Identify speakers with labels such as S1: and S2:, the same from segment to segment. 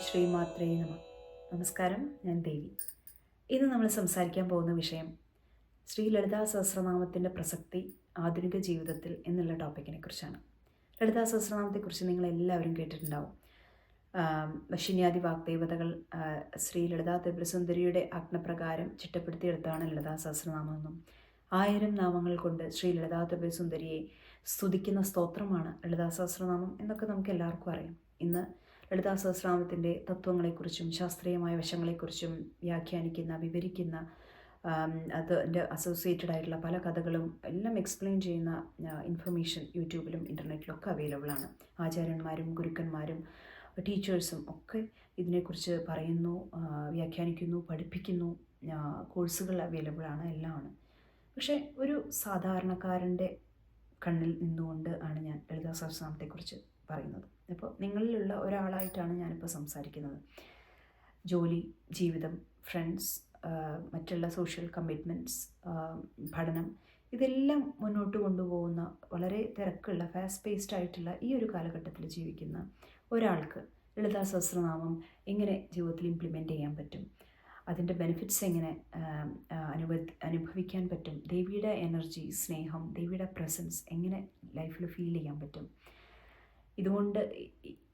S1: ശ്രീമാത്രേ നമ. നമസ്കാരം, ഞാൻ ദേവി. ഇന്ന് നമ്മൾ സംസാരിക്കാൻ പോകുന്ന വിഷയം ശ്രീ ലളിതാ സഹസ്രനാമത്തിൻ്റെ പ്രസക്തി ആധുനിക ജീവിതത്തിൽ എന്നുള്ള ടോപ്പിക്കിനെ കുറിച്ചാണ്. ലളിതാ സഹസ്രനാമത്തെക്കുറിച്ച് നിങ്ങളെല്ലാവരും കേട്ടിട്ടുണ്ടാവും. വശിന്യാദി വാഗ്ദേവതകൾ ശ്രീ ലളിതാ ത്രിപുരസുന്ദരിയുടെ ആജ്ഞപ്രകാരം ചിട്ടപ്പെടുത്തിയെടുത്താണ് ലളിതാ സഹസ്രനാമമെന്നും 1000 നാമങ്ങൾ കൊണ്ട് ശ്രീ ലളിതാ ത്രിപുരസുന്ദരിയെ സ്തുതിക്കുന്ന സ്തോത്രമാണ് ലളിതാ സഹസ്രനാമം എന്നൊക്കെ നമുക്ക് എല്ലാവർക്കും അറിയാം. ഇന്ന് ലളിതാ സഹസ്രനാമത്തിൻ്റെ തത്വങ്ങളെക്കുറിച്ചും ശാസ്ത്രീയമായ വശങ്ങളെക്കുറിച്ചും വ്യാഖ്യാനിക്കുന്ന, വിവരിക്കുന്ന, അതിൻ്റെ അസോസിയേറ്റഡ് ആയിട്ടുള്ള പല കഥകളും എല്ലാം എക്സ്പ്ലെയിൻ ചെയ്യുന്ന ഇൻഫർമേഷൻ യൂട്യൂബിലും ഇൻ്റർനെറ്റിലൊക്കെ അവൈലബിൾ ആണ്. ആചാര്യന്മാരും ഗുരുക്കന്മാരും ടീച്ചേഴ്സും ഒക്കെ ഇതിനെക്കുറിച്ച് പറയുന്നു, വ്യാഖ്യാനിക്കുന്നു, പഠിപ്പിക്കുന്നു. കോഴ്സുകൾ അവൈലബിൾ ആണ്, എല്ലാം ആണ്. പക്ഷേ ഒരു സാധാരണക്കാരൻ്റെ കണ്ണിൽ നിന്നുകൊണ്ട് ആണ് ഞാൻ ലളിതാ സഹസ്രനാമത്തെക്കുറിച്ച് പറയുന്നത്. അപ്പോൾ നിങ്ങളിലുള്ള ഒരാളായിട്ടാണ് ഞാനിപ്പോൾ സംസാരിക്കുന്നത്. ജോലി, ജീവിതം, ഫ്രണ്ട്സ്, മറ്റുള്ള സോഷ്യൽ കമ്മിറ്റ്മെൻറ്റ്സ്, പഠനം, ഇതെല്ലാം മുന്നോട്ട് കൊണ്ടുപോകുന്ന വളരെ തിരക്കുള്ള ഫാസ്റ്റ് പേസ്ഡ് ആയിട്ടുള്ള ഈ ഒരു കാലഘട്ടത്തിൽ ജീവിക്കുന്ന ഒരാൾക്ക് ലളിതാ സഹസ്രനാമം എങ്ങനെ ജീവിതത്തിൽ ഇംപ്ലിമെൻ്റ് ചെയ്യാൻ പറ്റും, അതിൻ്റെ ബെനിഫിറ്റ്സ് എങ്ങനെ അനുഭവിക്കാൻ പറ്റും, ദേവിയുടെ എനർജി, സ്നേഹം, ദേവിയുടെ പ്രസൻസ് എങ്ങനെ ലൈഫിൽ ഫീൽ ചെയ്യാൻ പറ്റും,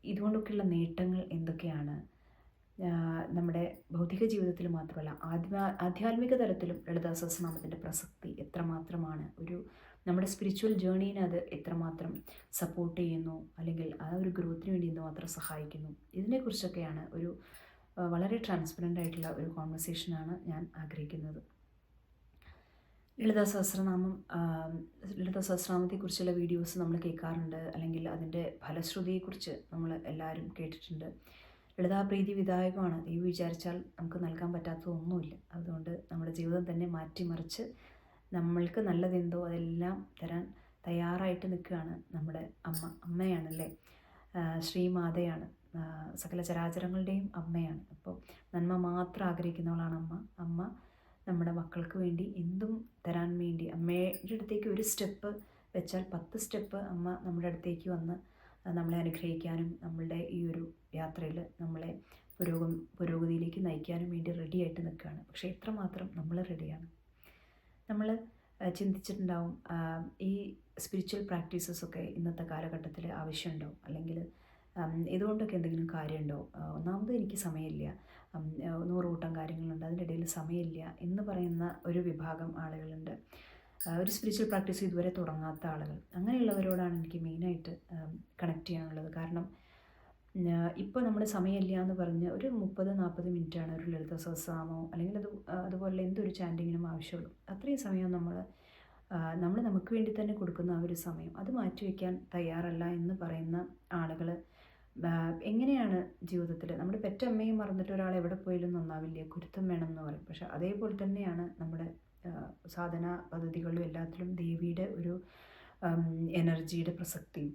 S1: ഇതുകൊണ്ടൊക്കെയുള്ള നേട്ടങ്ങൾ എന്തൊക്കെയാണ്, നമ്മുടെ ഭൗതിക ജീവിതത്തിൽ മാത്രമല്ല ആധ്യാത്മിക തലത്തിലും ലളിതാ സഹസ്രനാമത്തിൻ്റെ പ്രസക്തി എത്രമാത്രമാണ്, നമ്മുടെ സ്പിരിച്വൽ ജേർണീനെ അത് എത്രമാത്രം സപ്പോർട്ട് ചെയ്യുന്നു, അല്ലെങ്കിൽ ആ ഒരു ഗ്രോത്തിന് വേണ്ടി എന്തുമാത്രം സഹായിക്കുന്നു, ഇതിനെക്കുറിച്ചൊക്കെയാണ് ഒരു വളരെ ട്രാൻസ്പെറൻ്റ് ആയിട്ടുള്ള ഒരു കോൺവെർസേഷനാണ് ഞാൻ ആഗ്രഹിക്കുന്നത്. ലളിതാ സഹസ്രനാമത്തെക്കുറിച്ചുള്ള വീഡിയോസ് നമ്മൾ കേൾക്കാറുണ്ട്, അല്ലെങ്കിൽ അതിൻ്റെ ഫലശ്രുതിയെക്കുറിച്ച് നമ്മൾ എല്ലാവരും കേട്ടിട്ടുണ്ട്. ലളിതാപ്രീതി വിധായകമാണ്. ദേവി വിചാരിച്ചാൽ നമുക്ക് നൽകാൻ പറ്റാത്തതൊന്നുമില്ല. അതുകൊണ്ട് നമ്മുടെ ജീവിതം തന്നെ മാറ്റിമറിച്ച് നമ്മൾക്ക് നല്ലതെന്തോ അതെല്ലാം തരാൻ തയ്യാറായിട്ട് നിൽക്കുകയാണ് നമ്മുടെ അമ്മയാണല്ലേ, ശ്രീമാതയാണ്, സകല ചരാചരങ്ങളുടെയും അമ്മയാണ്. അപ്പോൾ നന്മ മാത്രം ആഗ്രഹിക്കുന്നവളാണ് അമ്മ. നമ്മുടെ മക്കൾക്ക് വേണ്ടി എന്തും തരാൻ വേണ്ടി അമ്മയുടെ അടുത്തേക്ക് ഒരു സ്റ്റെപ്പ് വെച്ചാൽ 10 സ്റ്റെപ്പ് അമ്മ നമ്മുടെ അടുത്തേക്ക് വന്ന് നമ്മളെ അനുഗ്രഹിക്കാനും നമ്മളുടെ ഈ ഒരു യാത്രയിൽ നമ്മളെ പുരോഗതിയിലേക്ക് നയിക്കാനും വേണ്ടി റെഡിയായിട്ട് നിൽക്കുകയാണ്. പക്ഷേ എത്രമാത്രം നമ്മൾ റെഡിയാണ്? നമ്മൾ ചിന്തിച്ചിട്ടുണ്ടാവും, ഈ സ്പിരിച്വൽ പ്രാക്ടീസസൊക്കെ ഇന്നത്തെ കാലഘട്ടത്തിൽ ആവശ്യമുണ്ടോ, അല്ലെങ്കിൽ ഇതുകൊണ്ടൊക്കെ എന്തെങ്കിലും കാര്യമുണ്ടോ? ഒന്നാമത് എനിക്ക് സമയമില്ല, 100 കൂട്ടം കാര്യങ്ങളുണ്ട്, അതിൻ്റെ ഇടയിൽ സമയമില്ല എന്ന് പറയുന്ന ഒരു വിഭാഗം ആളുകളുണ്ട്. ഒരു സ്പിരിച്വൽ പ്രാക്ടീസ് ഇതുവരെ തുടങ്ങാത്ത ആളുകൾ. അങ്ങനെയുള്ളവരോടാണ് എനിക്ക് മെയിനായിട്ട് കണക്ട് ചെയ്യാനുള്ളത്. കാരണം ഇപ്പോൾ നമ്മൾ സമയമില്ല എന്ന് പറഞ്ഞ് ഒരു 30-40 മിനിറ്റാണ് ഒരു ലളിത സഹസ്രനാമമോ അല്ലെങ്കിൽ അതുപോലെ എന്തൊരു ചാൻറ്റിങ്ങിനും ആവശ്യമുള്ളൂ. അത്രയും സമയം നമ്മൾ നമുക്ക് വേണ്ടി തന്നെ കൊടുക്കുന്ന ആ ഒരു സമയം അത് മാറ്റിവെക്കാൻ തയ്യാറല്ല എന്ന് പറയുന്ന ആളുകൾ എങ്ങനെയാണ് ജീവിതത്തിൽ നമ്മുടെ പെറ്റമ്മയും മറന്നിട്ട് ഒരാൾ എവിടെ പോയാലും നന്നാവില്ല, ഗുരുത്വം വേണം എന്ന് പറയും. പക്ഷെ അതേപോലെ തന്നെയാണ് നമ്മുടെ സാധന പദ്ധതികളിലും എല്ലാത്തിലും ദേവിയുടെ ഒരു എനർജിയുടെ പ്രസക്തിയും.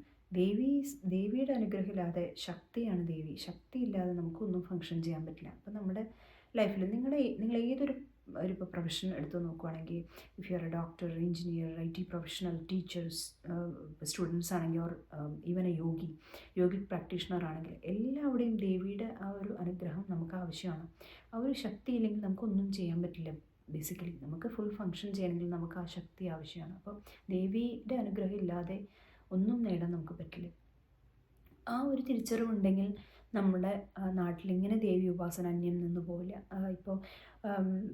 S1: ദേവിയുടെ അനുഗ്രഹമില്ലാതെ ശക്തിയാണ് ദേവി. ശക്തിയില്ലാതെ നമുക്കൊന്നും ഫങ്ഷൻ ചെയ്യാൻ പറ്റില്ല. അപ്പം നമ്മുടെ ലൈഫിൽ നിങ്ങൾ ഏതൊരു ഇപ്പോൾ പ്രൊഫഷൻ എടുത്ത് നോക്കുകയാണെങ്കിൽ, if you are a doctor, engineer, IT professional, teachers, students ആണെങ്കിൽ, or even a yogic practitioner ആണെങ്കിൽ, എല്ലാവിടെയും ദേവിയുടെ ആ ഒരു അനുഗ്രഹം നമുക്ക് ആവശ്യമാണ്. ആ ഒരു ശക്തി ഇല്ലെങ്കിൽ നമുക്കൊന്നും ചെയ്യാൻ പറ്റില്ല. ബേസിക്കലി നമുക്ക് ഫുൾ ഫങ്ഷൻ ചെയ്യണമെങ്കിൽ നമുക്ക് ആ ശക്തി ആവശ്യമാണ്. അപ്പോൾ ദേവിയുടെ അനുഗ്രഹം ഇല്ലാതെ ഒന്നും നേടാൻ നമുക്ക് പറ്റില്ല. ആ ഒരു തിരിച്ചറിവുണ്ടെങ്കിൽ നമ്മുടെ നാട്ടിലിങ്ങനെ ദേവി ഉപാസന അന്യം നിന്ന് പോവില്ല. ഇപ്പോൾ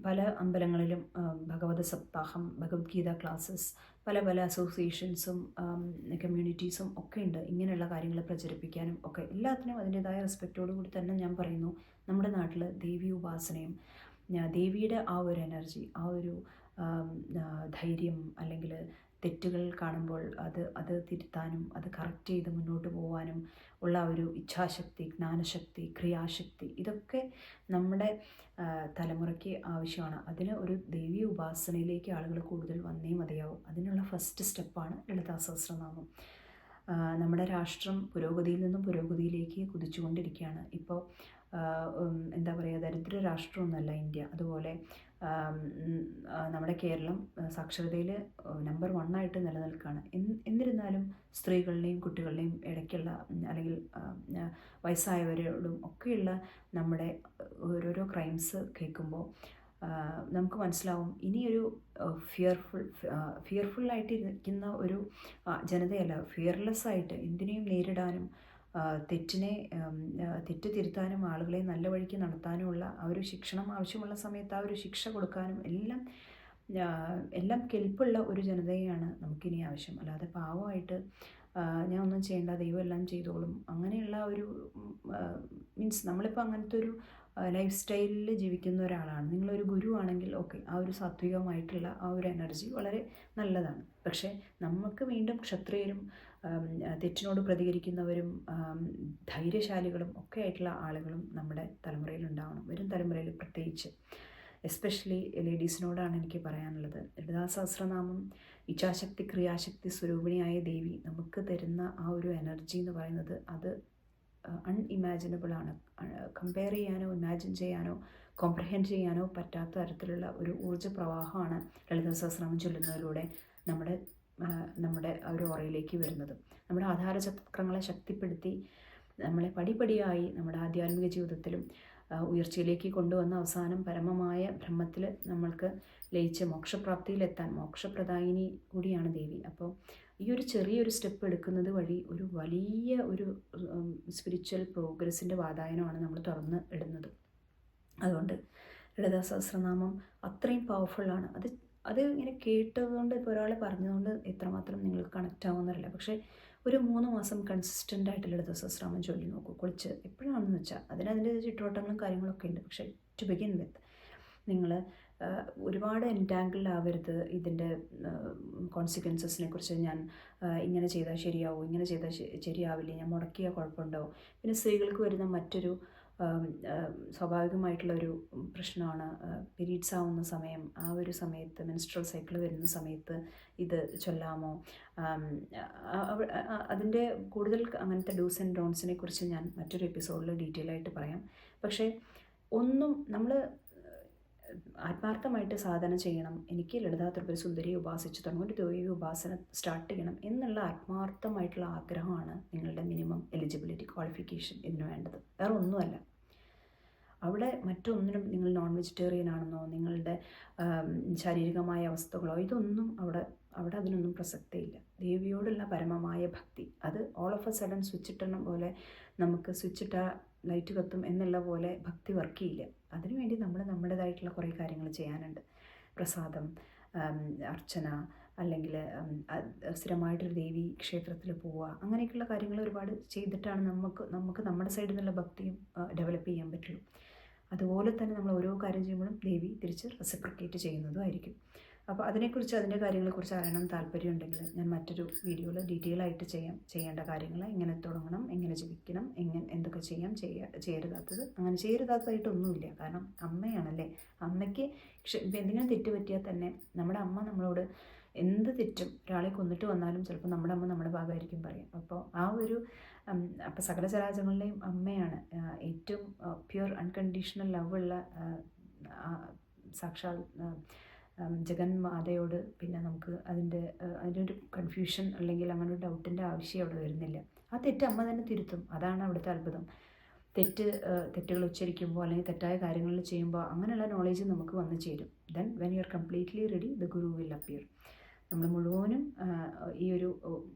S1: പല അമ്പലങ്ങളിലും ഭഗവത സപ്താഹം, ഭഗവത്ഗീത ക്ലാസ്സസ്, പല അസോസിയേഷൻസും കമ്മ്യൂണിറ്റീസും ഒക്കെ ഉണ്ട് ഇങ്ങനെയുള്ള കാര്യങ്ങൾ പ്രചരിപ്പിക്കാനും ഒക്കെ. എല്ലാത്തിനും അതിൻ്റേതായ റെസ്പെക്റ്റോടു കൂടി തന്നെ ഞാൻ പറയുന്നു, നമ്മുടെ നാട്ടിൽ ദേവി ഉപാസനയും ദേവിയുടെ ആ ഒരു എനർജി, ആ ഒരു ധൈര്യം, അല്ലെങ്കിൽ തെറ്റുകൾ കാണുമ്പോൾ അത് തിരുത്താനും അത് കറക്റ്റ് ചെയ്ത് മുന്നോട്ട് പോകാനും ഉള്ള ഒരു ഇച്ഛാശക്തി, ജ്ഞാനശക്തി, ക്രിയാശക്തി, ഇതൊക്കെ നമ്മുടെ തലമുറയ്ക്ക് ആവശ്യമാണ്. അതിന് ഒരു ദേവീ ഉപാസനയിലേക്ക് ആളുകൾ കൂടുതൽ വന്നേ മതിയാവും. അതിനുള്ള ഫസ്റ്റ് സ്റ്റെപ്പാണ് ലളിതാ സഹസ്രനാമം. നമ്മുടെ രാഷ്ട്രം പുരോഗതിയിൽ നിന്നും പുരോഗതിയിലേക്ക് കുതിച്ചുകൊണ്ടിരിക്കുകയാണ്. ഇപ്പോൾ എന്താ പറയുക, ദരിദ്ര രാഷ്ട്രമൊന്നുമല്ല ഇന്ത്യ. അതുപോലെ നമ്മുടെ കേരളം സാക്ഷരതയിൽ നമ്പർ 1 ആയിട്ട് നിലനിൽക്കുകയാണ്. എന്നിരുന്നാലും സ്ത്രീകളുടെയും കുട്ടികളുടെയും ഇടയ്ക്കുള്ള അല്ലെങ്കിൽ വയസ്സായവരോടും ഒക്കെയുള്ള നമ്മുടെ ഓരോരോ ക്രൈംസ് കേൾക്കുമ്പോൾ നമുക്ക് മനസ്സിലാവും ഇനിയൊരു ഫിയർഫുള്ളായിട്ടിരിക്കുന്ന ഒരു ജനതയല്ല, ഫിയർലെസ് ആയിട്ട് എന്തിനേയും നേരിടാനും തെറ്റ് തിരുത്താനും ആളുകളെ നല്ല വഴിക്ക് നടത്താനുമുള്ള ആ ഒരു ശിക്ഷണം ആവശ്യമുള്ള സമയത്ത് ആ ഒരു ശിക്ഷ കൊടുക്കാനും എല്ലാം കെൽപ്പുള്ള ഒരു ജനതയെയാണ് നമുക്കിനി ആവശ്യം. അല്ലാതെ പാവമായിട്ട് ഞാൻ ഒന്നും ചെയ്യേണ്ട, ദൈവം എല്ലാം ചെയ്തോളും, അങ്ങനെയുള്ള ഒരു മീൻസ് നമ്മളിപ്പോൾ അങ്ങനത്തെ ഒരു ലൈഫ് സ്റ്റൈലിൽ ജീവിക്കുന്ന ഒരാളാണ്. നിങ്ങളൊരു ഗുരു ആണെങ്കിൽ ഓക്കെ, ആ ഒരു സാത്വികമായിട്ടുള്ള ആ ഒരു എനർജി വളരെ നല്ലതാണ്. പക്ഷേ നമുക്ക് വീണ്ടും ക്ഷത്രിയരും തെറ്റിനോട് പ്രതികരിക്കുന്നവരും ധൈര്യശാലികളും ഒക്കെ ആയിട്ടുള്ള ആളുകളും നമ്മുടെ തലമുറയിൽ ഉണ്ടാവണം, വരും തലമുറയിൽ പ്രത്യേകിച്ച്. എസ്പെഷ്യലി ലേഡീസിനോടാണ് എനിക്ക് പറയാനുള്ളത്. ലളിതാ സഹസ്രനാമം ഇച്ഛാശക്തി ക്രിയാശക്തി സ്വരൂപിണിയായ ദേവി നമുക്ക് തരുന്ന ആ ഒരു എനർജി എന്ന് പറയുന്നത് അത് അൺഇമാജിനബിളാണ്. കമ്പയർ ചെയ്യാനോ ഇമാജിൻ ചെയ്യാനോ കോംപ്രഹെൻഡ് ചെയ്യാനോ പറ്റാത്ത തരത്തിലുള്ള ഒരു ഊർജ്ജ പ്രവാഹമാണ് ലളിതാ സഹസ്രനാമം ചൊല്ലുന്നതിലൂടെ നമ്മുടെ ആ ഒരു ഓറയിലേക്ക് വരുന്നത്. നമ്മുടെ ആധാരചക്രങ്ങളെ ശക്തിപ്പെടുത്തി നമ്മളെ പടിപടിയായി നമ്മുടെ ആധ്യാത്മിക ജീവിതത്തിലും ഉയർച്ചയിലേക്ക് കൊണ്ടുവന്ന അവസാനം പരമമായ ബ്രഹ്മത്തിൽ നമ്മൾക്ക് ലയിച്ച് മോക്ഷപ്രാപ്തിയിലെത്താൻ മോക്ഷപ്രദായിനി കൂടിയാണ് ദേവി. അപ്പോൾ ഈ ഒരു ചെറിയൊരു സ്റ്റെപ്പ് എടുക്കുന്നത് വഴി ഒരു വലിയ ഒരു സ്പിരിച്വൽ പ്രോഗ്രസ്സിൻ്റെ വാതായനമാണ് നമ്മൾ തുറന്ന് ഇടുന്നത്. അതുകൊണ്ട് ലളിതാ സഹസ്രനാമം അത്രയും പവർഫുള്ളാണ്. അത് ഇങ്ങനെ കേട്ടതുകൊണ്ട് ഇപ്പോൾ ഒരാൾ പറഞ്ഞതുകൊണ്ട് എത്രമാത്രം നിങ്ങൾക്ക് കണക്റ്റ് ആവുമെന്നറിയില്ല. പക്ഷേ ഒരു 3 മാസം കൺസിസ്റ്റൻ്റായിട്ട് ലളിതാ സഹസ്രനാമം ചൊല്ലി നോക്കൂ. കുളിച്ച് എപ്പോഴാണെന്ന് വെച്ചാൽ അതിൻ്റെ ചുറ്റുവട്ടങ്ങളും കാര്യങ്ങളൊക്കെ ഉണ്ട്. പക്ഷേ ടു ബിഗിൻ വിത്ത് നിങ്ങൾ ഒരുപാട് എൻറ്റാങ്കിൾഡ് ആവരുത്. ഇതിൻ്റെ കോൺസിക്വൻസസിനെ കുറിച്ച് ഞാൻ ഇങ്ങനെ ചെയ്താൽ ശരിയാവും, ഇങ്ങനെ ചെയ്താൽ ശരിയാവില്ല, ഞാൻ മുടക്കിയാൽ കുഴപ്പമുണ്ടോ. പിന്നെ സ്ത്രീകൾക്ക് വരുന്ന മറ്റൊരു സ്വാഭാവികമായിട്ടുള്ളൊരു പ്രശ്നമാണ് പീരീഡ്സ് ആവുന്ന സമയം. ആ ഒരു സമയത്ത് മെൻസ്ട്രൽ സൈക്കിൾ വരുന്ന സമയത്ത് ഇത് ചൊല്ലാമോ, അതിൻ്റെ കൂടുതൽ അങ്ങനത്തെ ഡൂസ് ആൻഡ് ഡോൺസിനെ കുറിച്ച് ഞാൻ മറ്റൊരു എപ്പിസോഡിൽ ഡീറ്റെയിൽ ആയിട്ട് പറയാം. പക്ഷേ നമ്മൾ ആത്മാർത്ഥമായിട്ട് സാധന ചെയ്യണം. എനിക്ക് ലളിതാ ത്രിപുര സുന്ദരിയെ ഉപാസിച്ചു തുടങ്ങും, ഒരു ദേവി ഉപാസന സ്റ്റാർട്ട് ചെയ്യണം എന്നുള്ള ആത്മാർത്ഥമായിട്ടുള്ള ആഗ്രഹമാണ് നിങ്ങളുടെ മിനിമം എലിജിബിലിറ്റി ക്വാളിഫിക്കേഷൻ ഇതിന് വേണ്ടത്. വേറെ ഒന്നുമല്ല. അവിടെ മറ്റൊന്നിനും നിങ്ങൾ നോൺ വെജിറ്റേറിയൻ ആണെന്നോ നിങ്ങളുടെ ശാരീരികമായ അവസ്ഥകളോ ഇതൊന്നും അവിടെ അതിനൊന്നും പ്രസക്തിയില്ല. ദേവിയോടുള്ള പരമമായ ഭക്തി, അത് ഓൾ ഓഫ് എ സഡൻ സ്വിച്ചിട്ടണം പോലെ നമുക്ക് സ്വിച്ചിട്ടാൽ ലൈറ്റ് കത്തും എന്നുള്ള പോലെ ഭക്തി വർക്ക് ചെയ്യില്ല. അതിനുവേണ്ടി നമ്മൾ നമ്മുടേതായിട്ടുള്ള കുറേ കാര്യങ്ങൾ ചെയ്യാനുണ്ട്. പ്രസാദം, അർച്ചന, അല്ലെങ്കിൽ സ്ഥിരമായിട്ടൊരു ദേവി ക്ഷേത്രത്തിൽ പോവുക, അങ്ങനെയൊക്കെയുള്ള കാര്യങ്ങൾ ഒരുപാട് ചെയ്തിട്ടാണ് നമുക്ക് നമ്മുടെ സൈഡിൽ നിന്നുള്ള ഭക്തിയും ഡെവലപ്പ് ചെയ്യാൻ പറ്റുള്ളൂ. അതുപോലെ തന്നെ നമ്മൾ ഓരോ കാര്യം ചെയ്യുമ്പോഴും ദേവി തിരിച്ച് റെസിപ്രിക്കേറ്റ് ചെയ്യുന്നതും ആയിരിക്കും. അപ്പോൾ അതിൻ്റെ കാര്യങ്ങളെക്കുറിച്ച് അറിയണം താല്പര്യം ഉണ്ടെങ്കിൽ ഞാൻ മറ്റൊരു വീഡിയോയിൽ ഡീറ്റെയിൽ ആയിട്ട് ചെയ്യേണ്ട കാര്യങ്ങൾ, എങ്ങനെ തുടങ്ങണം, എങ്ങനെ ജപിക്കണം, എന്തൊക്കെ ചെയ്യരുതാത്തത്, അങ്ങനെ ചെയ്യരുതാത്തതായിട്ടൊന്നുമില്ല. കാരണം അമ്മയാണല്ലേ, അമ്മയ്ക്ക് എന്തെങ്കിലും തെറ്റ് പറ്റിയാൽ തന്നെ നമ്മുടെ അമ്മ നമ്മളോട് എന്ത് തെറ്റും, ഒരാളെ കൊന്നിട്ട് വന്നാലും ചിലപ്പോൾ നമ്മുടെ അമ്മ നമ്മുടെ ഭാഗമായിരിക്കും പറയാം. അപ്പോൾ അപ്പോൾ സകല ചരാചരങ്ങളുടെയും അമ്മയാണ് ഏറ്റവും പ്യുവർ അൺകണ്ടീഷണൽ ലവുള്ള സാക്ഷാൽ ജഗന്മാതയോട് പിന്നെ നമുക്ക് അതിൻ്റെ ഒരു കൺഫ്യൂഷൻ അല്ലെങ്കിൽ അങ്ങനെ ഒരു ഡൗട്ടിൻ്റെ ആവശ്യം അവിടെ വരുന്നില്ല. ആ തെറ്റ് അമ്മ തന്നെ തിരുത്തും. അതാണ് അവിടുത്തെ അത്ഭുതം. തെറ്റുകൾ ഉച്ചരിക്കുമ്പോൾ അല്ലെങ്കിൽ തെറ്റായ കാര്യങ്ങൾ ചെയ്യുമ്പോൾ അങ്ങനെയുള്ള നോളേജ് നമുക്ക് വന്നു ചേരും. Then when you are completely ready the Guru will appear. നമ്മൾ മുഴുവനും ഈ ഒരു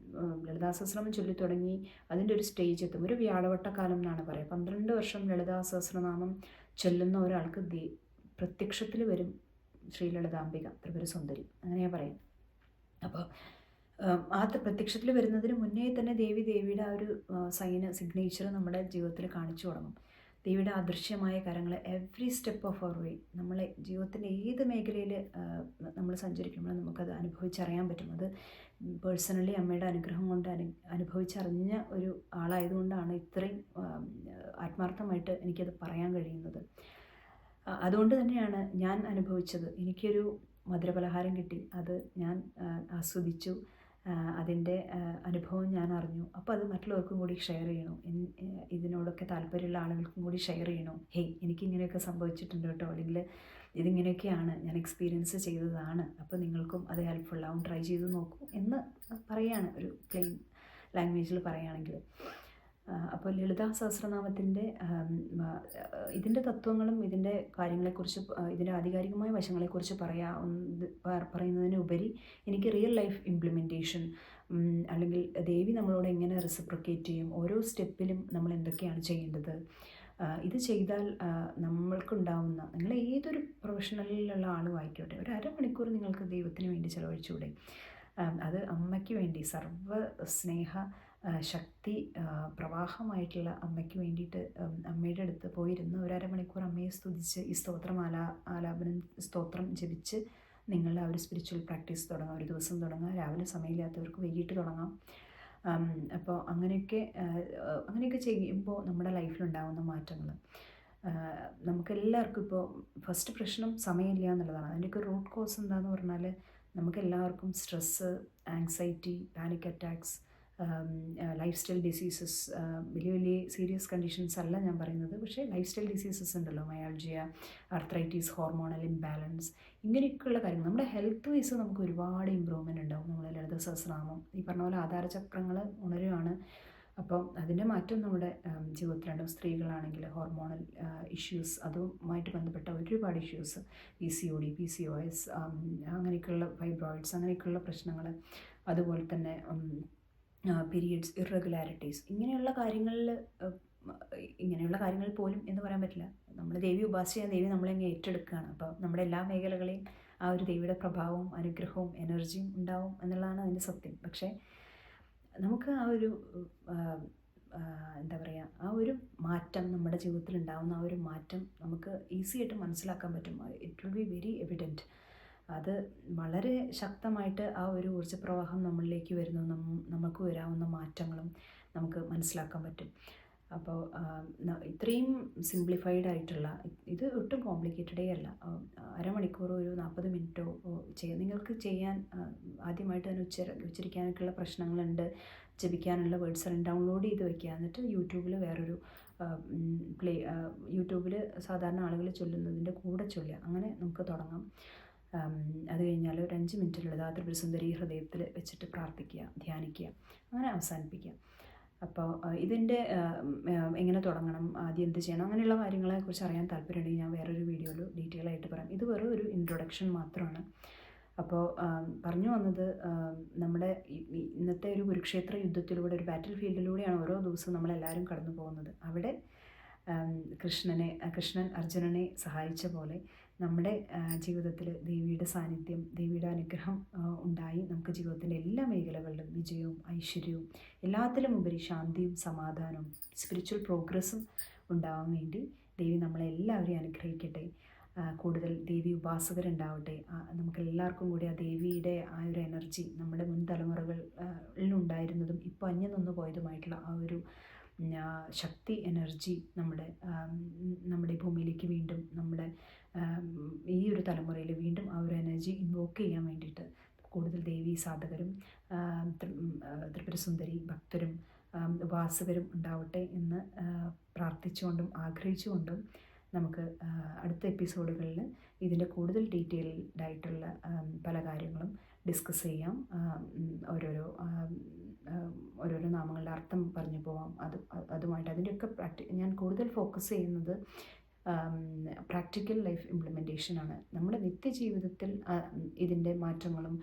S1: ലളിതാ സഹസ്രനാമം ചൊല്ലി തുടങ്ങി അതിൻ്റെ ഒരു സ്റ്റേജ് എത്തും. ഒരു വ്യാഴവട്ടക്കാലം എന്നാണ് പറയുക. 12 വർഷം ലളിതാ സഹസ്രനാമം ചൊല്ലുന്ന ഒരാൾക്ക് പ്രത്യക്ഷത്തിൽ വരും ശ്രീ ലളിതാംബിക ത്രിപുര സുന്ദരി, അങ്ങനെയാണ് പറയും. അപ്പോൾ ആ പ്രത്യക്ഷത്തിൽ വരുന്നതിന് മുന്നേ തന്നെ ദേവിയുടെ ആ ഒരു സിഗ്നേച്ചർ നമ്മുടെ ജീവിതത്തിൽ കാണിച്ചു തുടങ്ങും. ദേവിയുടെ അദൃശ്യമായ കാര്യങ്ങൾ എവറി സ്റ്റെപ്പ് ഓഫ് അവർ വേ നമ്മളെ ജീവിതത്തിൻ്റെ ഏത് മേഖലയിൽ നമ്മൾ സഞ്ചരിക്കുമ്പോൾ നമുക്കത് അനുഭവിച്ചറിയാൻ പറ്റും. അത് പേഴ്സണലി അമ്മയുടെ അനുഗ്രഹം കൊണ്ട് അനുഭവിച്ചറിഞ്ഞ ഒരു ആളായതുകൊണ്ടാണ് ഇത്രയും ആത്മാർത്ഥമായിട്ട് എനിക്കത് പറയാൻ കഴിയുന്നത്. അതുകൊണ്ട് തന്നെയാണ് ഞാൻ അനുഭവിച്ചത്. എനിക്കൊരു മധുരപലഹാരം കിട്ടി, അത് ഞാൻ ആസ്വദിച്ചു, അതിൻ്റെ അനുഭവം ഞാൻ അറിഞ്ഞു. അപ്പോൾ അത് മറ്റുള്ളവർക്കും കൂടി ഷെയർ ചെയ്യണം, ഇതിനോടൊക്കെ താല്പര്യമുള്ള ആളുകൾക്കും കൂടി ഷെയർ ചെയ്യണം. ഹേയ് എനിക്കിങ്ങനെയൊക്കെ സംഭവിച്ചിട്ടുണ്ട് കേട്ടോ, അല്ലെങ്കിൽ ഇതിങ്ങനെയൊക്കെയാണ്, ഞാൻ എക്സ്പീരിയൻസ് ചെയ്തതാണ്, അപ്പോൾ നിങ്ങൾക്കും അത് ഹെൽപ്ഫുള്ളാവും, ട്രൈ ചെയ്ത് നോക്കൂ എന്ന് പറയുകയാണ്, ഒരു പ്ലെയിൻ ലാംഗ്വേജിൽ പറയുകയാണെങ്കിൽ. അപ്പോൾ ലളിതാ സഹസ്രനാമത്തിൻ്റെ ഇതിൻ്റെ തത്വങ്ങളും ഇതിൻ്റെ കാര്യങ്ങളെക്കുറിച്ച്, ഇതിൻ്റെ ആധികാരികമായ വശങ്ങളെക്കുറിച്ച് പറയുന്നതിനുപരി എനിക്ക് റിയൽ ലൈഫ് ഇംപ്ലിമെൻറ്റേഷൻ, അല്ലെങ്കിൽ ദേവി നമ്മളോട് എങ്ങനെ റെസിപ്രൊക്കേറ്റ് ചെയ്യും, ഓരോ സ്റ്റെപ്പിലും നമ്മൾ എന്തൊക്കെയാണ് ചെയ്യേണ്ടത്, ഇത് ചെയ്താൽ നമ്മൾക്കുണ്ടാവുന്ന, നിങ്ങൾ ഏതൊരു പ്രൊഫഷണലിലുള്ള ആളും ആയിക്കോട്ടെ, ഒരു അരമണിക്കൂർ നിങ്ങൾക്ക് ദൈവത്തിന് വേണ്ടി ചിലവഴിച്ചുകൂടെ? അത് അമ്മയ്ക്ക് വേണ്ടി, സർവ്വ സ്നേഹ ശക്തി പ്രവാഹമായിട്ടുള്ള അമ്മയ്ക്ക് വേണ്ടിയിട്ട് അമ്മയുടെ അടുത്ത് പോയിരുന്ന് ഒരു അരമണിക്കൂർ അമ്മയെ സ്തുതിച്ച് ഈ ആലാപനം സ്തോത്രം ജപിച്ച് നിങ്ങളുടെ ആ ഒരു സ്പിരിച്വൽ പ്രാക്ടീസ് തുടങ്ങാം. ഒരു ദിവസം തുടങ്ങാം, രാവിലെ സമയമില്ലാത്തവർക്ക് വൈകിട്ട് തുടങ്ങാം. അപ്പോൾ അങ്ങനെയൊക്കെ ചെയ്യുമ്പോൾ നമ്മുടെ ലൈഫിലുണ്ടാകുന്ന മാറ്റങ്ങൾ, നമുക്കെല്ലാവർക്കും ഇപ്പോൾ ഫസ്റ്റ് പ്രശ്നം സമയമില്ല എന്നുള്ളതാണ്. അതിൻ്റെയൊക്കെ റൂട്ട് കോസ് എന്താണെന്ന് പറഞ്ഞാൽ, നമുക്കെല്ലാവർക്കും stress, anxiety, panic attacks, life style diseases, വലിയ വലിയ സീരിയസ് കണ്ടീഷൻസ് അല്ല ഞാൻ പറയുന്നത്, പക്ഷേ ലൈഫ് സ്റ്റൈൽ ഡിസീസസ് ഉണ്ടല്ലോ, മയാൾജിയ, ആർത്രൈറ്റീസ്, ഹോർമോണൽ ഇംബാലൻസ്, ഇങ്ങനെയൊക്കെയുള്ള കാര്യങ്ങൾ. നമ്മുടെ ഹെൽത്ത് വൈസ് നമുക്ക് ഒരുപാട് ഇമ്പ്രൂവ്മെൻ്റ് ഉണ്ടാവും നമ്മൾ ലളിത സഹസ്രനാമം ഈ പറഞ്ഞ പോലെ ആധാരചക്രങ്ങൾ ഉണരുകയാണ്. അപ്പം അതിൻ്റെ മാറ്റം നമ്മുടെ ജീവിതത്തിലുണ്ടാവും. സ്ത്രീകളാണെങ്കിൽ ഹോർമോണൽ ഇഷ്യൂസ്, അതുമായിട്ട് ബന്ധപ്പെട്ട ഒരുപാട് ഇഷ്യൂസ്, PCOD, PCOS, അങ്ങനെയൊക്കെയുള്ള ഫൈബ്രോയിഡ്സ്, അങ്ങനെയൊക്കെയുള്ള പ്രശ്നങ്ങൾ, അതുപോലെ തന്നെ പീരിയഡ്സ് ഇറഗുലാരിറ്റീസ്, ഇങ്ങനെയുള്ള കാര്യങ്ങളിൽ പോലും എന്ന് പറയാൻ പറ്റില്ല. നമ്മൾ ദേവി ഉപാസിച്ച ദേവി നമ്മളെങ്ങനെ ഏറ്റെടുക്കുകയാണ്. അപ്പോൾ നമ്മുടെ എല്ലാ മേഖലകളെയും ആ ഒരു ദേവിയുടെ പ്രഭാവവും അനുഗ്രഹവും എനർജിയും ഉണ്ടാവും എന്നുള്ളതാണ് അതിൻ്റെ സത്യം. പക്ഷേ നമുക്ക് ആ ഒരു എന്താ പറയുക, ആ ഒരു മാറ്റം നമ്മുടെ ജീവിതത്തിൽ ഉണ്ടാകുന്ന ആ ഒരു മാറ്റം നമുക്ക് ഈസി ആയിട്ട് മനസ്സിലാക്കാൻ പറ്റും. It will be very evident. അത് വളരെ ശക്തമായിട്ട് ആ ഒരു ഊർജ്ജപ്രവാഹം നമ്മളിലേക്ക് വരുന്നു, നമുക്ക് വരാവുന്ന മാറ്റങ്ങളും നമുക്ക് മനസ്സിലാക്കാൻ പറ്റും. അപ്പോൾ ഇത്രയും സിംപ്ലിഫൈഡ് ആയിട്ടുള്ള, ഇത് ഒട്ടും കോംപ്ലിക്കേറ്റഡേ അല്ല. അരമണിക്കൂറോ ഒരു 40 മിനിറ്റോ നിങ്ങൾക്ക് ചെയ്യാൻ, ആദ്യമായിട്ട് തന്നെ ഉച്ചരിക്കാനൊക്കെയുള്ള പ്രശ്നങ്ങളുണ്ട്, ജപിക്കാനുള്ള വേർഡ്സ് എല്ലാം ഡൗൺലോഡ് ചെയ്ത് വെക്കുക. എന്നിട്ട് യൂട്യൂബിൽ വേറൊരു യൂട്യൂബിൽ സാധാരണ ആളുകൾ ചൊല്ലുന്നതിൻ്റെ കൂടെ ചൊല്ലുക. അങ്ങനെ നമുക്ക് തുടങ്ങാം. അത് കഴിഞ്ഞാൽ ഒരു 5 മിനിറ്റ് ലളിതാ ത്രിപുരസുന്ദരി ഹൃദയത്തിൽ വെച്ചിട്ട് പ്രാർത്ഥിക്കുക, ധ്യാനിക്കുക, അങ്ങനെ അവസാനിപ്പിക്കുക. അപ്പോൾ ഇതിൻ്റെ എങ്ങനെ തുടങ്ങണം, ആദ്യം എന്ത് ചെയ്യണം, അങ്ങനെയുള്ള കാര്യങ്ങളെക്കുറിച്ച് അറിയാൻ താല്പര്യമുണ്ടെങ്കിൽ ഞാൻ വേറൊരു വീഡിയോയിൽ ഡീറ്റെയിൽ ആയിട്ട് പറയാം. ഇത് വെറും ഒരു ഇൻട്രൊഡക്ഷൻ മാത്രമാണ്. അപ്പോൾ പറഞ്ഞു വന്നത്, നമ്മുടെ ഇന്നത്തെ ഒരു കുരുക്ഷേത്ര യുദ്ധത്തിലൂടെ, ഒരു ബാറ്റിൽ ഫീൽഡിലൂടെയാണ് ഓരോ ദിവസവും നമ്മളെല്ലാവരും കടന്നു പോകുന്നത്. അവിടെ കൃഷ്ണൻ അർജുനനെ സഹായിച്ച പോലെ നമ്മുടെ ജീവിതത്തിൽ ദേവിയുടെ സാന്നിധ്യം, ദേവിയുടെ അനുഗ്രഹം ഉണ്ടായി നമുക്ക് ജീവിതത്തിൻ്റെ എല്ലാ മേഖലകളിലും വിജയവും ഐശ്വര്യവും എല്ലാത്തിലും ഉപരി ശാന്തിയും സമാധാനവും സ്പിരിച്വൽ പ്രോഗ്രസ്സും ഉണ്ടാവാൻ വേണ്ടി ദേവി നമ്മളെല്ലാവരെയും അനുഗ്രഹിക്കട്ടെ. കൂടുതൽ ദേവി ഉപാസകരുണ്ടാവട്ടെ. നമുക്കെല്ലാവർക്കും കൂടി ആ ദേവിയുടെ ആ ഒരു എനർജി, നമ്മുടെ മുൻ തലമുറകളിലുണ്ടായിരുന്നതും ഇപ്പോൾ അന്യം നിന്ന് പോയതുമായിട്ടുള്ള ആ ഒരു ശക്തി, എനർജി നമ്മുടെ ഭൂമിയിലേക്ക് വീണ്ടും, നമ്മുടെ ഈ ഒരു തലമുറയിൽ വീണ്ടും ആ ഒരു എനർജി ഇൻവോക്ക് ചെയ്യാൻ വേണ്ടിയിട്ട് കൂടുതൽ ദേവീ സാധകരും ത്രിപുരസുന്ദരി ഭക്തരും ഉപാസകരും ഉണ്ടാവട്ടെ എന്ന് പ്രാർത്ഥിച്ചുകൊണ്ടും ആഗ്രഹിച്ചുകൊണ്ടും നമുക്ക് അടുത്ത എപ്പിസോഡുകളിൽ ഇതിൻ്റെ കൂടുതൽ ഡീറ്റെയിൽഡ് ആയിട്ടുള്ള പല കാര്യങ്ങളും ഡിസ്കസ് ചെയ്യാം. ഓരോരോ നാമങ്ങളുടെ അർത്ഥം പറഞ്ഞു പോവാം. അതുമായിട്ട് അതിൻ്റെയൊക്കെ ഞാൻ കൂടുതൽ ഫോക്കസ് ചെയ്യുന്നത് പ്രാക്ടിക്കൽ ലൈഫ് ഇംപ്ലിമെൻറ്റേഷനാണ്. നമ്മുടെ നിത്യജീവിതത്തിൽ ഇതിൻ്റെ മാറ്റങ്ങളും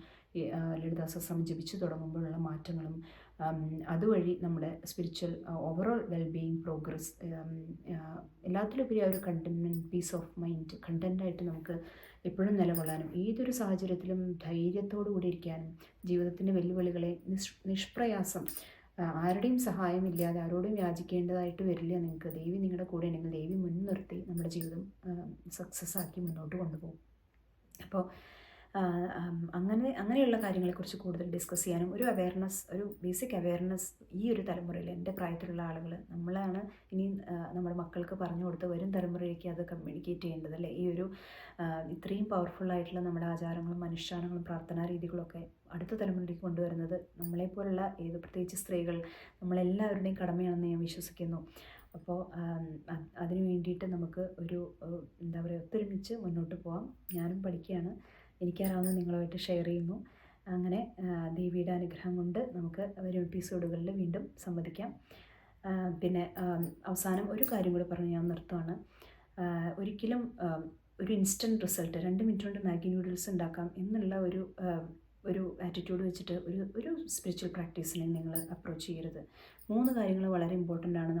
S1: ലളിതാ സഹസ്രം ജപിച്ചു തുടങ്ങുമ്പോഴുള്ള മാറ്റങ്ങളും അതുവഴി നമ്മുടെ സ്പിരിച്വൽ ഓവറോൾ വെൽബീയിങ് പ്രോഗ്രസ്, എല്ലാത്തിലുപരി ആ ഒരു കണ്ടൻമെൻറ്റ്, പീസ് ഓഫ് മൈൻഡ്, കണ്ടൻ്റായിട്ട് നമുക്ക് എപ്പോഴും നിലകൊള്ളാനും ഏതൊരു സാഹചര്യത്തിലും ധൈര്യത്തോടു കൂടി ഇരിക്കാനും ജീവിതത്തിൻ്റെ വെല്ലുവിളികളെ നിഷ്പ്രയാസം, ആരുടെയും സഹായമില്ലാതെ ആരോടും യാചിക്കേണ്ടതായിട്ട് വരില്ല. നിങ്ങൾക്ക് ദേവി നിങ്ങളുടെ കൂടെ ഉണ്ടെങ്കിൽ ദേവി മുൻനിർത്തി നമ്മുടെ ജീവിതം സക്സസ് ആക്കി മുന്നോട്ട് കൊണ്ടുപോകും. അപ്പോൾ അങ്ങനെയുള്ള കാര്യങ്ങളെക്കുറിച്ച് കൂടുതൽ ഡിസ്കസ് ചെയ്യാനും ഒരു ബേസിക് അവെയർനെസ് ഈ ഒരു തലമുറയിൽ, എൻ്റെ പ്രായത്തിലുള്ള ആളുകൾ നമ്മളാണ് ഇനി നമ്മുടെ മക്കൾക്ക് പറഞ്ഞു കൊടുത്ത് വരും തലമുറയിലേക്ക് അത് കമ്മ്യൂണിക്കേറ്റ് ചെയ്യേണ്ടത് അല്ലേ. ഈ ഒരു ഇത്രയും പവർഫുള്ളായിട്ടുള്ള നമ്മുടെ ആചാരങ്ങളും അനുഷ്ഠാനങ്ങളും പ്രാർത്ഥനാ രീതികളൊക്കെ അടുത്ത തലമുറയിലേക്ക് കൊണ്ടുവരുന്നത് നമ്മളെപ്പോലുള്ള പ്രത്യേകിച്ച് സ്ത്രീകൾ, നമ്മളെല്ലാവരുടെയും കടമയാണെന്ന് ഞാൻ വിശ്വസിക്കുന്നു. അപ്പോൾ അതിന് വേണ്ടിയിട്ട് നമുക്ക് ഒരു എന്താ പറയുക, ഒത്തൊരുമിച്ച് മുന്നോട്ട് പോകാം. ഞാനും പഠിക്കുകയാണ്, എനിക്കറിയാവുന്നത് നിങ്ങളുമായിട്ട് ഷെയർ ചെയ്യുന്നു. അങ്ങനെ ദേവിയുടെ അനുഗ്രഹം കൊണ്ട് നമുക്ക് വരും എപ്പിസോഡുകളിൽ വീണ്ടും സംവദിക്കാം. പിന്നെ അവസാനം ഒരു കാര്യം കൂടി പറഞ്ഞ് ഞാൻ നിർത്തുകയാണ്. ഒരിക്കലും ഒരു ഇൻസ്റ്റൻറ്റ് റിസൾട്ട് 2 മിനിറ്റ് കൊണ്ട് മാഗി നൂഡിൽസ് ഉണ്ടാക്കാം എന്നുള്ള ഒരു ആറ്റിറ്റ്യൂഡ് വെച്ചിട്ട് ഒരു സ്പിരിച്വൽ പ്രാക്ടീസിനെ നിങ്ങൾ അപ്രോച്ച് ചെയ്യരുത്. 3 കാര്യങ്ങൾ വളരെ ഇമ്പോർട്ടൻ്റ് ആണ്.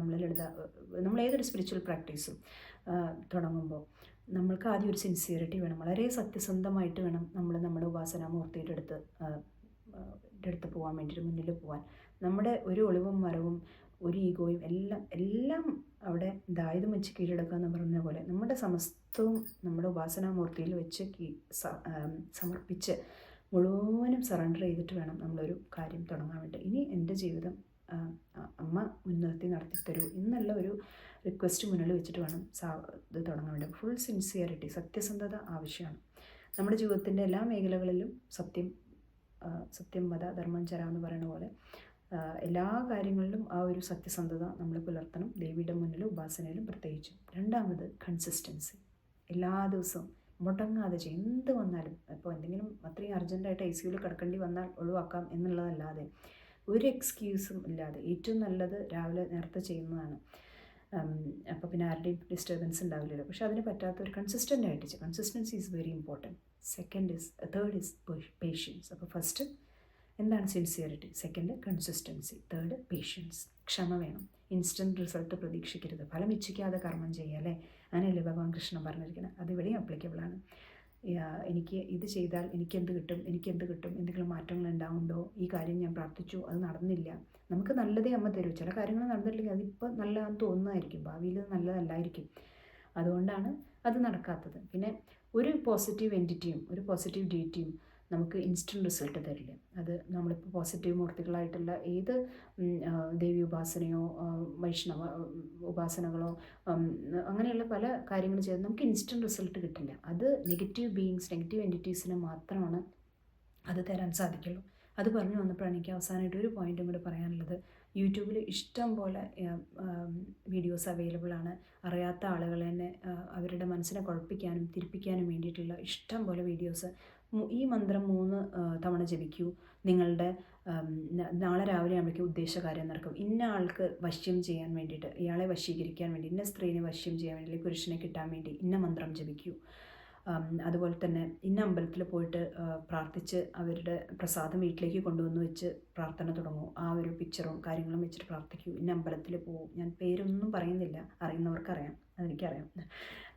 S1: നമ്മൾ ഏതൊരു സ്പിരിച്വൽ പ്രാക്ടീസും തുടങ്ങുമ്പോൾ നമ്മൾക്ക് ആദ്യം ഒരു സിൻസിയറിറ്റി വേണം. വളരെ സത്യസന്ധമായിട്ട് വേണം നമ്മൾ നമ്മുടെ ഉപാസനാമൂർത്തിയുടെ അടുത്ത് പോകാൻ വേണ്ടിയിട്ട്, മുന്നിൽ പോകാൻ. നമ്മുടെ ഒരു ഒളിവും മറവും ഒരു ഈഗോയും എല്ലാം അവിടെ ആയുധം വെച്ച് കീഴടക്കുക എന്ന് പറഞ്ഞ പോലെ നമ്മുടെ സമസ്തവും നമ്മുടെ ഉപാസനാമൂർത്തിയിൽ വെച്ച് സമർപ്പിച്ച് മുഴുവനും സറണ്ടർ ചെയ്തിട്ട് വേണം നമ്മളൊരു കാര്യം തുടങ്ങാൻ വേണ്ടി. ഇനി എൻ്റെ ജീവിതം അമ്മ മുൻനിർത്തി നടത്തിത്തരൂ എന്നുള്ള ഒരു റിക്വസ്റ്റ് മുന്നിൽ വെച്ചിട്ട് വേണം ഇത് തുടങ്ങാൻ വേണ്ടി. ഫുൾ സിൻസിയറിറ്റി, സത്യസന്ധത ആവശ്യമാണ്. നമ്മുടെ ജീവിതത്തിൻ്റെ എല്ലാ മേഖലകളിലും സത്യം വദ ധർമ്മം ചര എന്ന് പറയുന്ന പോലെ എല്ലാ കാര്യങ്ങളിലും ആ ഒരു സത്യസന്ധത നമ്മൾ പുലർത്തണം, ദേവിയുടെ മുന്നിലും ഉപാസനയിലും പ്രത്യേകിച്ചും. രണ്ടാമത് കൺസിസ്റ്റൻസി. എല്ലാ ദിവസവും മുടങ്ങാതെ ചെയ്യും. എന്ത് വന്നാലും, ഇപ്പോൾ എന്തെങ്കിലും അത്രയും അർജൻറ്റായിട്ട് ICUവിൽ കിടക്കേണ്ടി വന്നാൽ ഒഴിവാക്കാം എന്നുള്ളതല്ലാതെ ഒരു എക്സ്ക്യൂസും ഇല്ലാതെ ഏറ്റവും നല്ലത് രാവിലെ നേരത്തെ ചെയ്യുന്നതാണ്. അപ്പോൾ പിന്നെ ആരുടെയും ഡിസ്റ്റർബൻസ് ഉണ്ടാവില്ലല്ലോ. പക്ഷെ അതിന് പറ്റാത്തൊരു കൺസിസ്റ്റൻ്റ് ആയിട്ട് consistency is very important. Third is patience. അപ്പോൾ ഫസ്റ്റ് എന്താണ് sincerity, second consistency, third patience. ക്ഷമ വേണം. ഇൻസ്റ്റൻറ്റ് റിസൾട്ട് പ്രതീക്ഷിക്കരുത്. ഫലം ഇച്ഛിക്കാതെ കർമ്മം ചെയ്യുക, അല്ലേ? അങ്ങനെയല്ലേ ഭഗവാൻ കൃഷ്ണൻ പറഞ്ഞിരിക്കുന്നത്. അതിവിടെയും അപ്ലിക്കബിളാണ്. എനിക്ക് ഇത് ചെയ്താൽ എനിക്കെന്ത് കിട്ടും, എന്തെങ്കിലും മാറ്റങ്ങൾ ഉണ്ടാവുന്നുണ്ടോ, ഈ കാര്യം ഞാൻ പ്രാർത്ഥിച്ചു അത് നടന്നില്ല. നമുക്ക് നല്ലതേ അമ്മ തരൂ. ചില കാര്യങ്ങൾ നടന്നിട്ടില്ലെങ്കിൽ അതിപ്പോൾ നല്ലതാണെന്ന് തോന്നുന്നതായിരിക്കും, ഭാവിയിൽ നല്ലതല്ലായിരിക്കും. അതുകൊണ്ടാണ് അത് നടക്കാത്തത്. പിന്നെ ഒരു പോസിറ്റീവ് എൻറ്റിറ്റിയും ഒരു പോസിറ്റീവ് ഡേറ്റിയും നമുക്ക് ഇൻസ്റ്റൻറ്റ് റിസൾട്ട് തരില്ല. അത് നമ്മളിപ്പോൾ പോസിറ്റീവ് മൂർത്തികളായിട്ടുള്ള ഏത് ദേവി ഉപാസനയോ വൈഷ്ണവ ഉപാസനകളോ അങ്ങനെയുള്ള പല കാര്യങ്ങൾ ചെയ്ത് നമുക്ക് ഇൻസ്റ്റൻറ്റ് റിസൾട്ട് കിട്ടില്ല. അത് നെഗറ്റീവ് ബീയിങ്സ്, നെഗറ്റീവ് എൻറ്റിറ്റീസിന് മാത്രമാണ് അത് തരാൻ സാധിക്കുള്ളൂ. അത് പറഞ്ഞു വന്നപ്പോഴാണ് എനിക്ക് അവസാനമായിട്ട് ഒരു പോയിൻറ്റും കൂടി പറയാനുള്ളത്. യൂട്യൂബിൽ ഇഷ്ടം പോലെ വീഡിയോസ് അവൈലബിൾ ആണ്. അറിയാത്ത ആളുകളെ തന്നെ അവരുടെ മനസ്സിനെ കുഴപ്പിക്കാനും തിരിപ്പിക്കാനും വേണ്ടിയിട്ടുള്ള ഇഷ്ടം പോലെ വീഡിയോസ്. ഈ മന്ത്രം 3 തവണ ജപിക്കൂ. നിങ്ങളുടെ നാളെ രാവിലെ ആകുമ്പോഴേക്കും ഉദ്ദേശകാര്യം നടക്കും. ഇന്ന ആൾക്ക് വശ്യം ചെയ്യാൻ വേണ്ടിയിട്ട്, ഇയാളെ വശീകരിക്കാൻ വേണ്ടി, ഇന്ന സ്ത്രീനെ വശ്യം ചെയ്യാൻ വേണ്ടി, അല്ലെങ്കിൽ പുരുഷനെ കിട്ടാൻ വേണ്ടി ഇന്ന മന്ത്രം ജപിക്കൂ. അതുപോലെ തന്നെ ഇന്ന അമ്പലത്തിൽ പോയിട്ട് പ്രാർത്ഥിച്ച് അവരുടെ പ്രസാദം വീട്ടിലേക്ക് കൊണ്ടുവന്ന് വെച്ച് പ്രാർത്ഥന തുടങ്ങൂ. ആ ഒരു പിക്ചറും കാര്യങ്ങളും വെച്ചിട്ട് പ്രാർത്ഥിക്കൂ. ഇന്ന അമ്പലത്തിൽ പോകും. ഞാൻ പേരൊന്നും പറയുന്നില്ല, അറിയുന്നവർക്കറിയാം, അതെനിക്കറിയാം.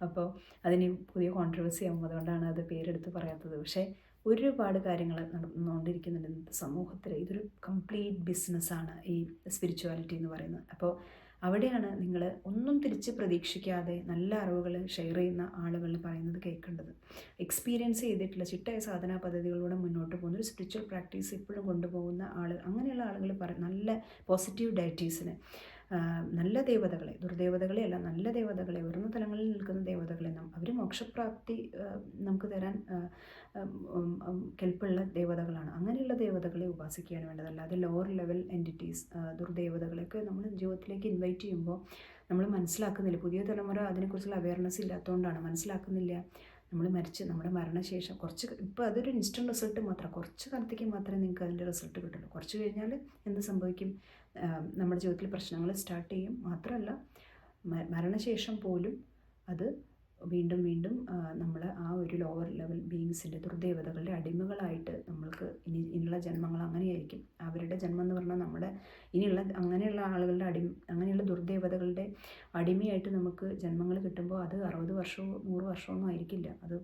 S1: അപ്പോൾ അതിന് പുതിയ കോൺട്രവേഴ്സി ആകും, അതുകൊണ്ടാണ് അത് പേരെടുത്ത് പറയാത്തത്. പക്ഷേ ഒരുപാട് കാര്യങ്ങൾ നടന്നുകൊണ്ടിരിക്കുന്നുണ്ട് ഇന്നത്തെ സമൂഹത്തിൽ. ഇതൊരു കംപ്ലീറ്റ് ബിസിനസ്സാണ് ഈ സ്പിരിച്വാലിറ്റി എന്ന് പറയുന്നത്. അപ്പോൾ അവിടെയാണ് നിങ്ങൾ ഒന്നും തിരിച്ച് പ്രതീക്ഷിക്കാതെ നല്ല അറിവുകൾ ഷെയർ ചെയ്യുന്ന ആളുകൾ പറയുന്നത് കേൾക്കേണ്ടത്. എക്സ്പീരിയൻസ് ചെയ്തിട്ടുള്ള ചിട്ടയ സാധനാ പദ്ധതികളിലൂടെ മുന്നോട്ട് പോകുന്ന ഒരു സ്പിരിച്വൽ പ്രാക്ടീസ് എപ്പോഴും കൊണ്ടുപോകുന്ന അങ്ങനെയുള്ള ആളുകൾ നല്ല പോസിറ്റീവ് ഡയറ്റീസിന്, നല്ല ദേവതകളെ, ദുർദേവതകളെ അല്ല, നല്ല ദേവതകളെ, ഉയർന്ന തലങ്ങളിൽ നിൽക്കുന്ന ദേവതകളെ അവർ മോക്ഷപ്രാപ്തി നമുക്ക് തരാൻ കെൽപ്പുള്ള ദേവതകളാണ്. അങ്ങനെയുള്ള ദേവതകളെ ഉപാസിക്കുകയാണ് വേണ്ടത്. അല്ലാതെ ലോവർ ലെവൽ എൻറ്റിറ്റീസ്, ദുർദേവതകളെയൊക്കെ നമ്മൾ ജീവിതത്തിലേക്ക് ഇൻവൈറ്റ് ചെയ്യുമ്പോൾ നമ്മൾ മനസ്സിലാക്കുന്നില്ല. പുതിയ തലമുറ അതിനെക്കുറിച്ചുള്ള അവയർനെസ് ഇല്ലാത്തതുകൊണ്ടാണ് മനസ്സിലാക്കുന്നില്ല. നമ്മുടെ മരണശേഷം ഇപ്പോൾ അതൊരു ഇൻസ്റ്റൻറ്റ് റിസൾട്ട് മാത്രം, കുറച്ച് കാലത്തേക്ക് മാത്രമേ നിങ്ങൾക്ക് അതിൻ്റെ റിസൾട്ട് കിട്ടുള്ളൂ. കുറച്ച് കഴിഞ്ഞാൽ എന്ത് സംഭവിക്കും? നമ്മുടെ ജീവിതത്തിൽ പ്രശ്നങ്ങൾ സ്റ്റാർട്ട് ചെയ്യും. മാത്രമല്ല മരണശേഷം പോലും അത് വീണ്ടും നമ്മൾ ആ ഒരു ലോവർ ലെവൽ ബീയിങ്സിൻ്റെ, ദുർദേവതകളുടെ അടിമകളായിട്ട് നമ്മൾക്ക് ഇനിയുള്ള ജന്മങ്ങൾ അങ്ങനെയായിരിക്കും. അവരുടെ ജന്മം എന്ന് പറഞ്ഞാൽ നമ്മുടെ അങ്ങനെയുള്ള ആളുകളുടെ അങ്ങനെയുള്ള ദുർദേവതകളുടെ അടിമയായിട്ട് നമുക്ക് ജന്മങ്ങൾ കിട്ടുമ്പോൾ അത് 60 വർഷമോ 100 വർഷമൊന്നും ആയിരിക്കില്ല. അത്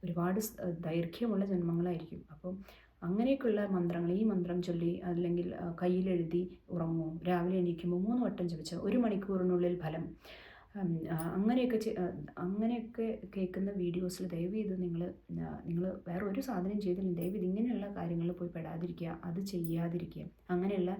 S1: ഒരുപാട് ദൈർഘ്യമുള്ള ജന്മങ്ങളായിരിക്കും. അപ്പം അങ്ങനെയൊക്കെയുള്ള മന്ത്രങ്ങൾ, ഈ മന്ത്രം ചൊല്ലി അല്ലെങ്കിൽ കയ്യിലെഴുതി ഉറങ്ങൂ. രാവിലെ എണീക്കുമ്പോൾ 3 വട്ടം ജപിച്ചാൽ 1 മണിക്കൂറിനുള്ളിൽ ഫലം. അങ്ങനെയൊക്കെ കേൾക്കുന്ന വീഡിയോസിൽ ദയവ് ചെയ്ത് നിങ്ങൾ വേറെ ഒരു സാധനം ചെയ്തില്ല, ദയവ് ഇത് ഇങ്ങനെയുള്ള കാര്യങ്ങളിൽ പോയി പെടാതിരിക്കുക, അത് ചെയ്യാതിരിക്കുക. അങ്ങനെയുള്ള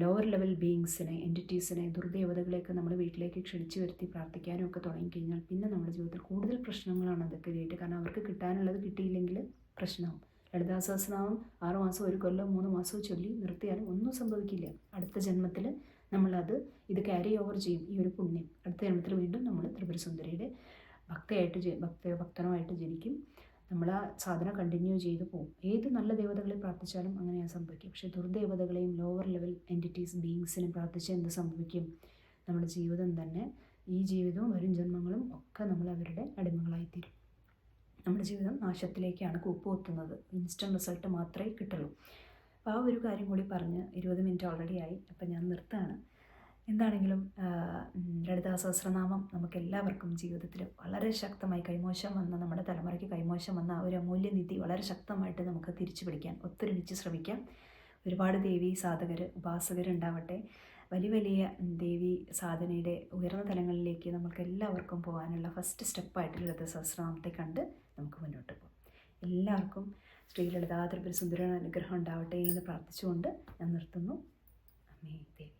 S1: ലോവർ ലെവൽ ബീയിങ്സിനെ, എൻറ്റിറ്റീസിനെ, ദുർദേവതകളെയൊക്കെ നമ്മൾ വീട്ടിലേക്ക് ക്ഷണിച്ചു വരുത്തി പ്രാർത്ഥിക്കാനും ഒക്കെ തുടങ്ങിക്കഴിഞ്ഞാൽ പിന്നെ നമ്മുടെ ജീവിതത്തിൽ കൂടുതൽ പ്രശ്നങ്ങളാണ് അതൊക്കെ ആയിട്ട്. കാരണം അവർക്ക് കിട്ടാനുള്ളത് കിട്ടിയില്ലെങ്കിൽ പ്രശ്നമാവും. ലളിതാ സഹസ്രനാമം 6 മാസം, 1 കൊല്ലം, 3 മാസവും ചൊല്ലി നിർത്തിയാലും ഒന്നും സംഭവിക്കില്ല. അടുത്ത ജന്മത്തിൽ നമ്മളത് ഇത് ക്യാരി ഓവർ ചെയ്യും, ഈ ഒരു പുണ്യം. അടുത്ത ജന്മത്തിൽ വീണ്ടും നമ്മൾ ത്രിപുരസുന്ദരിയുടെ ഭക്തനുമായിട്ട് ജനിക്കും. നമ്മൾ ആ സാധന കണ്ടിന്യൂ ചെയ്ത് പോകും. ഏത് നല്ല ദേവതകളെ പ്രാർത്ഥിച്ചാലും അങ്ങനെയാണ് സംഭവിക്കും. പക്ഷേ ദുർദേവതകളെയും ലോവർ ലെവൽ എൻറ്റിറ്റീസ് ബീയിങ്സിനെ പ്രാർത്ഥിച്ചാൽ എന്ത് സംഭവിക്കും? നമ്മുടെ ജീവിതം തന്നെ, ഈ ജീവിതവും വരും ജന്മങ്ങളും ഒക്കെ നമ്മൾ അവരുടെ അടിമകളായിത്തീരും. നമ്മുടെ ജീവിതം നാശത്തിലേക്കാണ് കൂപ്പുകുത്തുന്നത്. ഇൻസ്റ്റൻറ്റ് റിസൾട്ട് മാത്രമേ കിട്ടുള്ളൂ. അപ്പോൾ ആ ഒരു കാര്യം കൂടി പറഞ്ഞ് 20 മിനിറ്റ് ഓൾറെഡി ആയി. അപ്പം ഞാൻ നിർത്തുകയാണ്. എന്താണെങ്കിലും ലളിതാ സഹസ്രനാമം നമുക്കെല്ലാവർക്കും ജീവിതത്തിൽ വളരെ ശക്തമായി കൈമോശം വന്ന, നമ്മുടെ തലമുറയ്ക്ക് കൈമോശം വന്ന ആ ഒരു അമൂല്യനിധി വളരെ ശക്തമായിട്ട് നമുക്ക് തിരിച്ചു പിടിക്കാൻ ഒത്തൊരുമിച്ച് ശ്രമിക്കാം. ഒരുപാട് ദേവി സാധകർ, ഉപാസകരുണ്ടാവട്ടെ. വലിയ ദേവി സാധനയുടെ ഉയർന്ന തലങ്ങളിലേക്ക് നമുക്ക് എല്ലാവർക്കും പോകാനുള്ള ഫസ്റ്റ് സ്റ്റെപ്പായിട്ട് ലളിതാ സഹസ്രനാമത്തെ കണ്ട് നമുക്ക് മുന്നോട്ട് പോകാം. എല്ലാവർക്കും ശ്രീ ലളിതാ ത്രിപുര സുന്ദരിയുടെ അനുഗ്രഹം ഉണ്ടാവട്ടെ എന്ന് പ്രാർത്ഥിച്ചുകൊണ്ട് ഞാൻ നിർത്തുന്നു. അമ്മേ ദേവി.